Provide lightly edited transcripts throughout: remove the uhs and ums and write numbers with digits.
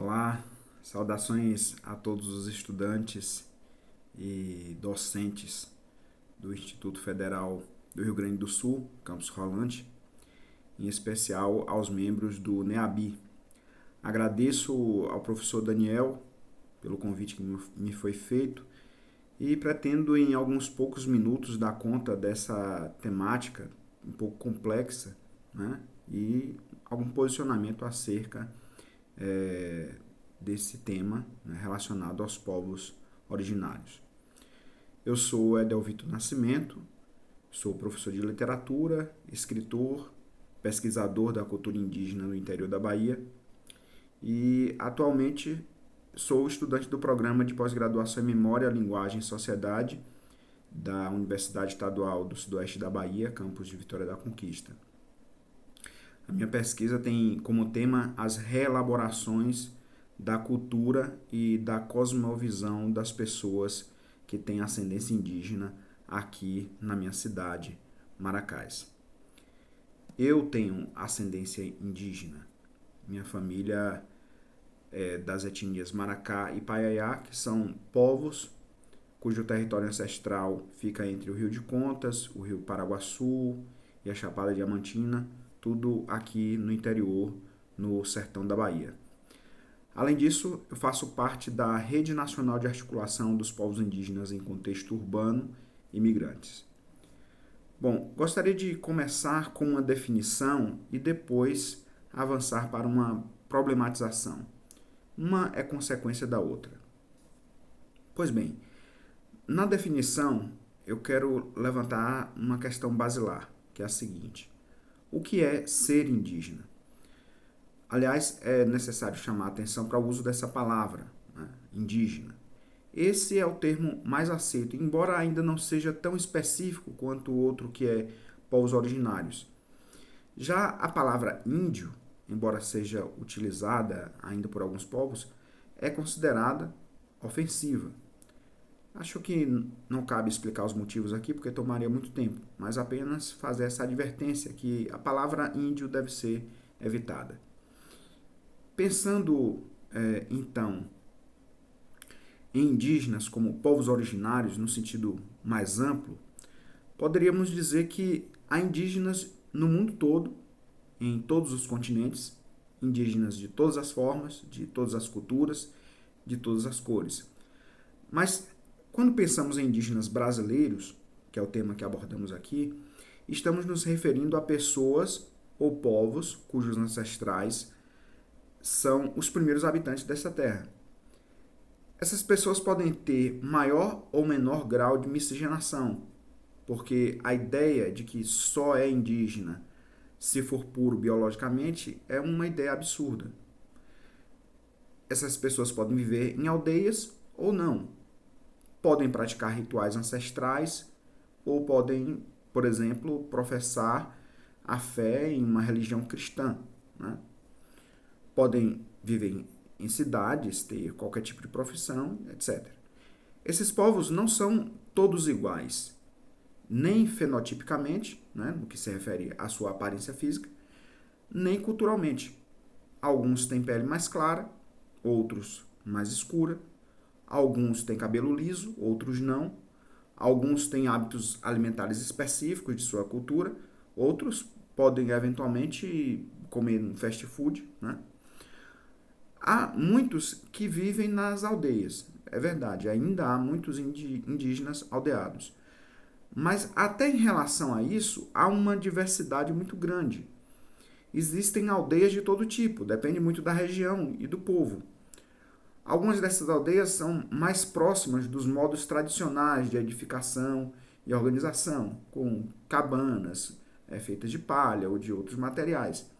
Olá, saudações a todos os estudantes e docentes do Instituto Federal do Rio Grande do Sul, Campus Rolante, em especial aos membros do NEABI. Agradeço ao professor Daniel pelo convite que me foi feito e pretendo em alguns poucos minutos dar conta dessa temática um pouco complexa, né? E algum posicionamento acerca desse tema, né, relacionado aos povos originários. Eu sou Edelvito Nascimento, sou professor de literatura, escritor, pesquisador da cultura indígena no interior da Bahia e atualmente sou estudante do programa de pós-graduação em Memória, Linguagem e Sociedade da Universidade Estadual do Sudoeste da Bahia, campus de Vitória da Conquista. A minha pesquisa tem como tema as reelaborações da cultura e da cosmovisão das pessoas que têm ascendência indígena aqui na minha cidade, Maracás. Eu tenho ascendência indígena. Minha família é das etnias Maracá e Paiaiá, que são povos cujo território ancestral fica entre o Rio de Contas, o Rio Paraguaçu e a Chapada Diamantina, tudo aqui no interior, no sertão da Bahia. Além disso, eu faço parte da Rede Nacional de Articulação dos Povos Indígenas em Contexto Urbano e Migrantes. Bom, gostaria de começar com uma definição e depois avançar para uma problematização. Uma é consequência da outra. Pois bem, na definição, eu quero levantar uma questão basilar, que é a seguinte: o que é ser indígena? Aliás, é necessário chamar a atenção para o uso dessa palavra, né, indígena. Esse é o termo mais aceito, embora ainda não seja tão específico quanto o outro que é povos originários. Já a palavra índio, embora seja utilizada ainda por alguns povos, é considerada ofensiva. Acho que não cabe explicar os motivos aqui, porque tomaria muito tempo, mas apenas fazer essa advertência que a palavra índio deve ser evitada. Pensando, então, em indígenas como povos originários, no sentido mais amplo, poderíamos dizer que há indígenas no mundo todo, em todos os continentes, indígenas de todas as formas, de todas as culturas, de todas as cores. Mas, quando pensamos em indígenas brasileiros, que é o tema que abordamos aqui, estamos nos referindo a pessoas ou povos cujos ancestrais são os primeiros habitantes dessa terra. Essas pessoas podem ter maior ou menor grau de miscigenação, porque a ideia de que só é indígena se for puro biologicamente é uma ideia absurda. Essas pessoas podem viver em aldeias ou não. Podem praticar rituais ancestrais ou podem, por exemplo, professar a fé em uma religião cristã, né? Podem viver em cidades, ter qualquer tipo de profissão, etc. Esses povos não são todos iguais, nem fenotipicamente, né, no que se refere à sua aparência física, nem culturalmente. Alguns têm pele mais clara, outros mais escura, alguns têm cabelo liso, outros não, alguns têm hábitos alimentares específicos de sua cultura, outros podem eventualmente comer um fast food, né? Há muitos que vivem nas aldeias, é verdade, ainda há muitos indígenas aldeados. Mas até em relação a isso, há uma diversidade muito grande. Existem aldeias de todo tipo, depende muito da região e do povo. Algumas dessas aldeias são mais próximas dos modos tradicionais de edificação e organização, com cabanas feitas de palha ou de outros materiais.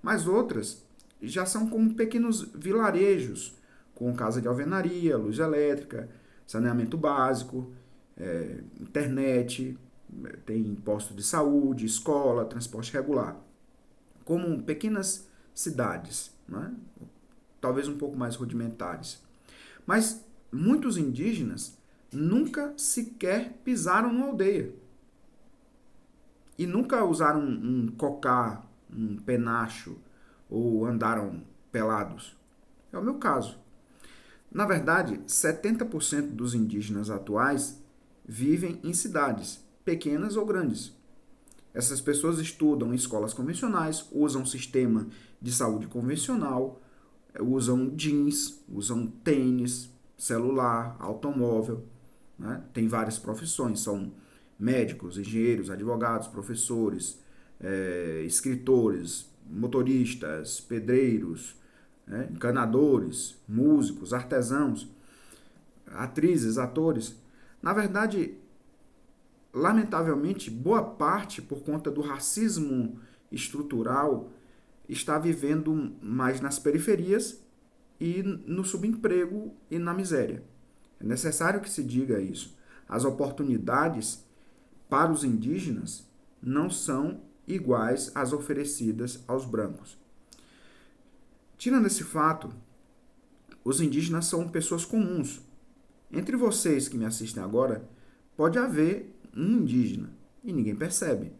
Mas outras já são como pequenos vilarejos, com casa de alvenaria, luz elétrica, saneamento básico, internet, tem posto de saúde, escola, transporte regular. Como pequenas cidades, né? Talvez um pouco mais rudimentares. Mas muitos indígenas nunca sequer pisaram numa aldeia. E nunca usaram um cocá, um penacho, ou andaram pelados. É o meu caso. Na verdade, 70% dos indígenas atuais vivem em cidades, pequenas ou grandes. Essas pessoas estudam em escolas convencionais, usam sistema de saúde convencional, usam jeans, usam tênis, celular, automóvel, né? Tem várias profissões, são médicos, engenheiros, advogados, professores, escritores, motoristas, pedreiros, né? Encanadores, músicos, artesãos, atrizes, atores. Na verdade, lamentavelmente, boa parte, por conta do racismo estrutural, está vivendo mais nas periferias e no subemprego e na miséria. É necessário que se diga isso. As oportunidades para os indígenas não são iguais às oferecidas aos brancos. Tirando esse fato, os indígenas são pessoas comuns. Entre vocês que me assistem agora, pode haver um indígena e ninguém percebe.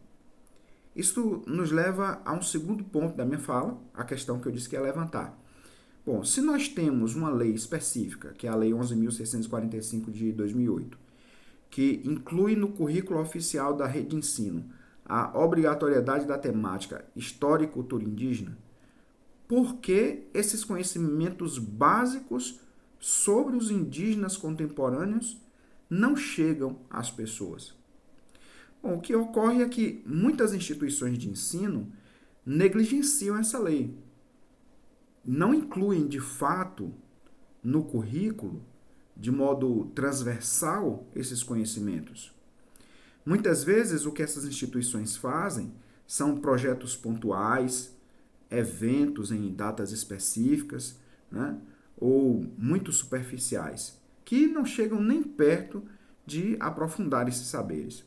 Isso nos leva a um segundo ponto da minha fala, a questão que eu disse que ia levantar. Bom, se nós temos uma lei específica, que é a Lei 11.645 de 2008, que inclui no currículo oficial da rede de ensino a obrigatoriedade da temática História e Cultura Indígena, por que esses conhecimentos básicos sobre os indígenas contemporâneos não chegam às pessoas? Bom, o que ocorre é que muitas instituições de ensino negligenciam essa lei. Não incluem, de fato, no currículo, de modo transversal, esses conhecimentos. Muitas vezes, o que essas instituições fazem são projetos pontuais, eventos em datas específicas, né? Ou muito superficiais, que não chegam nem perto de aprofundar esses saberes.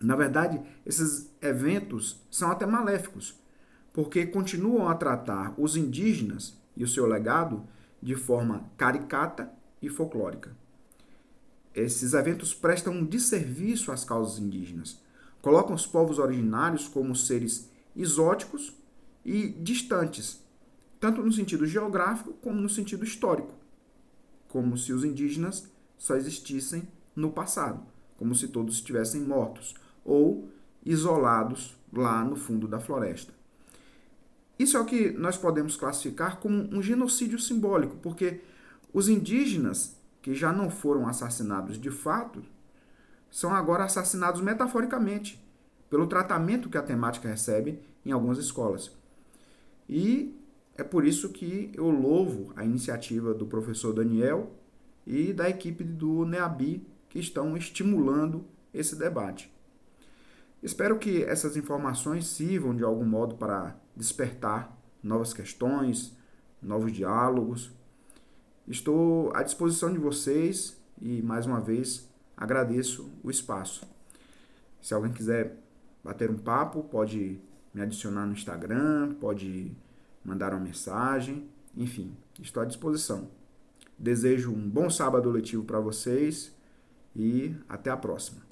Na verdade, esses eventos são até maléficos, porque continuam a tratar os indígenas e o seu legado de forma caricata e folclórica. Esses eventos prestam um desserviço às causas indígenas, colocam os povos originários como seres exóticos e distantes, tanto no sentido geográfico como no sentido histórico, como se os indígenas só existissem no passado, como se todos estivessem mortos ou isolados lá no fundo da floresta. Isso é o que nós podemos classificar como um genocídio simbólico, porque os indígenas, que já não foram assassinados de fato, são agora assassinados metaforicamente, pelo tratamento que a temática recebe em algumas escolas. E é por isso que eu louvo a iniciativa do professor Daniel e da equipe do NEABI, que estão estimulando esse debate. Espero que essas informações sirvam de algum modo para despertar novas questões, novos diálogos. Estou à disposição de vocês e, mais uma vez, agradeço o espaço. Se alguém quiser bater um papo, pode me adicionar no Instagram, pode mandar uma mensagem, enfim, estou à disposição. Desejo um bom sábado letivo para vocês e até a próxima.